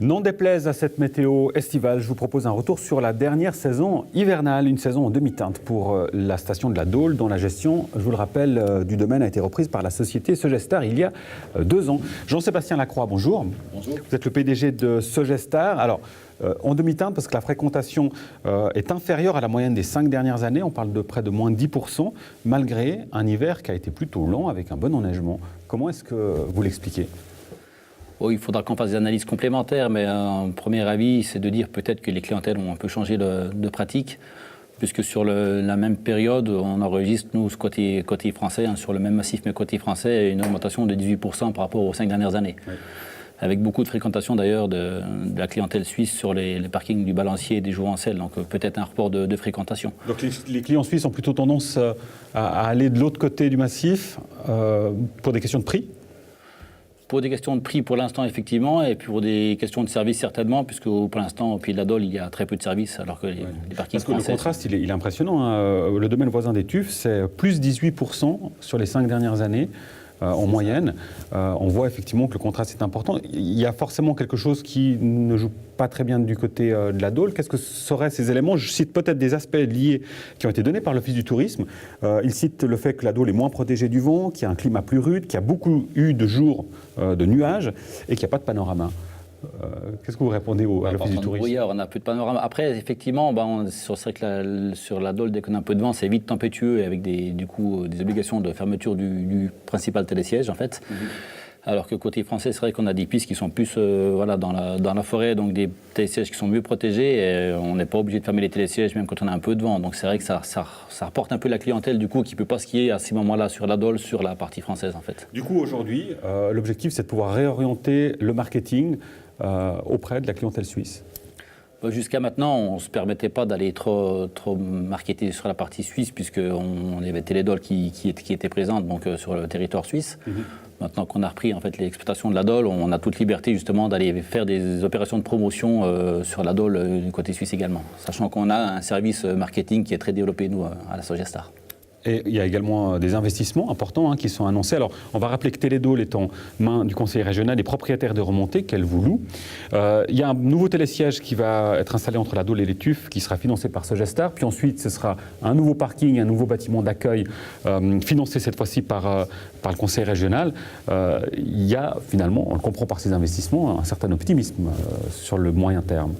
N'en déplaise à cette météo estivale, je vous propose un retour sur la dernière saison hivernale, une saison en demi-teinte pour la station de la Dôle, dont la gestion, je vous le rappelle, du domaine a été reprise par la société Sogestar il y a 2 ans. Jean-Sébastien Lacroix, bonjour. Bonjour. Vous êtes le PDG de Sogestar. Alors, en demi-teinte, parce que la fréquentation est inférieure à la moyenne des 5 dernières années, on parle de près de moins de 10%, malgré un hiver qui a été plutôt lent avec un bon enneigement. Comment est-ce que vous l'expliquez ? Oh, il faudra qu'on fasse des analyses complémentaires, mais un premier avis, c'est de dire peut-être que les clientèles ont un peu changé de pratique, puisque sur la même période, on enregistre, nous, côté français, sur le même massif, mais côté français, une augmentation de 18% par rapport aux 5 dernières années. Oui. Avec beaucoup de fréquentation d'ailleurs de la clientèle suisse sur les parkings du Balancier et des Jouvencel, donc peut-être un report de fréquentation. Donc les clients suisses ont plutôt tendance à aller de l'autre côté du massif pour des questions de prix ? Pour des questions de prix pour l'instant, effectivement, et pour des questions de service, certainement, puisque pour l'instant, au Pied de la Dôle, il y a très peu de services, alors que les parkings Parce que français... le contraste, il est impressionnant. Hein. Le domaine voisin des Tuffes, c'est plus 18% sur les 5 dernières années. En moyenne, on voit effectivement que le contraste est important. Il y a forcément quelque chose qui ne joue pas très bien du côté de la Dôle. Qu'est-ce que seraient ces éléments ? Je cite peut-être des aspects liés qui ont été donnés par l'Office du tourisme. Il cite le fait que la Dôle est moins protégée du vent, qu'il y a un climat plus rude, qu'il y a beaucoup eu de jours de nuages et qu'il n'y a pas de panorama. Qu'est-ce que vous répondez à l'Office du tourisme ? Brouillard, on n'a plus de panorama. Après, effectivement, c'est vrai que sur la Dôle, dès qu'on a un peu de vent, c'est vite tempétueux et avec des obligations de fermeture du principal télésiège, en fait. Alors que côté français, c'est vrai qu'on a des pistes qui sont plus dans la forêt, donc des télésièges qui sont mieux protégés. Et on n'est pas obligé de fermer les télésièges même quand on a un peu de vent. Donc c'est vrai que ça rapporte un peu la clientèle du coup qui ne peut pas skier à ces moments-là sur la Dôle, sur la partie française en fait. Du coup, aujourd'hui, l'objectif, c'est de pouvoir réorienter le marketing auprès de la clientèle suisse. Jusqu'à maintenant, on ne se permettait pas d'aller trop marketer sur la partie suisse, puisqu'on avait Télédôle qui était présente donc, sur le territoire suisse. Maintenant qu'on a repris en fait, l'exploitation de la Dôle, on a toute liberté justement d'aller faire des opérations de promotion sur la Dôle du côté suisse également, sachant qu'on a un service marketing qui est très développé, nous, à la Sogestar. Et il y a également des investissements importants qui sont annoncés. Alors, on va rappeler que Télédôle est en main du conseiller régional et propriétaire de remontées qu'elle vous loue. Il y a un nouveau télésiège qui va être installé entre la Dôle et les Tuffes, qui sera financé par Sogestar. Puis ensuite, ce sera un nouveau parking, un nouveau bâtiment d'accueil, financé cette fois-ci par le conseil régional. Il y a finalement, on le comprend par ces investissements, un certain optimisme sur le moyen terme.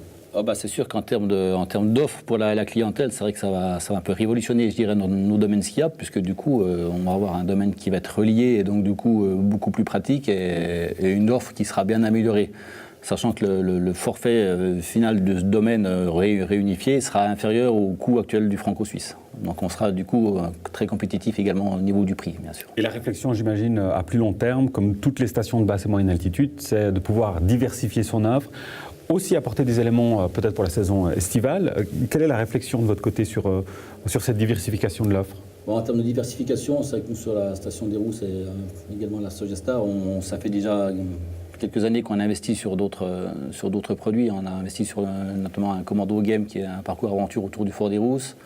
C'est sûr qu'en termes d'offres pour la clientèle, c'est vrai que ça va un peu révolutionner, je dirais, nos domaines skiables, puisque du coup, on va avoir un domaine qui va être relié et donc du coup beaucoup plus pratique et une offre qui sera bien améliorée. Sachant que le forfait final de ce domaine réunifié sera inférieur au coût actuel du franco-suisse. Donc on sera du coup très compétitif également au niveau du prix, bien sûr. Et la réflexion, j'imagine, à plus long terme, comme toutes les stations de basse et moyenne altitude, c'est de pouvoir diversifier son offre, aussi apporter des éléments peut-être pour la saison estivale. Quelle est la réflexion de votre côté sur cette diversification de l'offre ? En termes de diversification, c'est vrai que nous sur la station des Rousses et également la Sogestar, ça fait déjà quelques années qu'on investit sur d'autres produits. On a investi sur notamment un Commando Game qui est un parcours aventure autour du Fort des Rousses.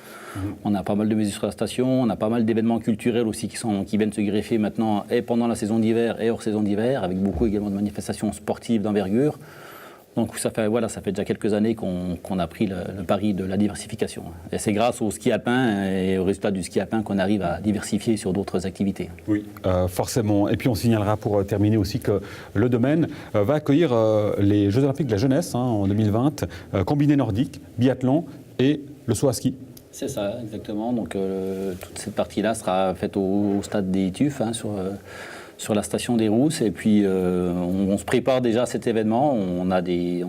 On a pas mal de musique sur la station, on a pas mal d'événements culturels aussi qui viennent se greffer maintenant et pendant la saison d'hiver et hors saison d'hiver, avec beaucoup également de manifestations sportives d'envergure. Donc ça fait déjà quelques années qu'on a pris le pari de la diversification. Et c'est grâce au ski alpin et au résultat du ski alpin qu'on arrive à diversifier sur d'autres activités. Oui, forcément. Et puis on signalera pour terminer aussi que le domaine va accueillir les Jeux Olympiques de la jeunesse en 2020, combiné nordique, biathlon et le saut à ski. C'est ça, exactement. Donc toute cette partie-là sera faite au stade des Tuffes, sur la station des Rousses, et puis on se prépare déjà à cet événement. On a des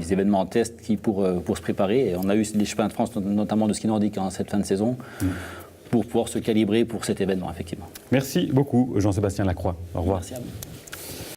événements en test pour se préparer. Et on a eu les championnats de France, notamment de ski nordique en cette fin de saison, pour pouvoir se calibrer pour cet événement, effectivement. Merci beaucoup, Jean-Sébastien Lacroix. Au revoir. Merci à vous.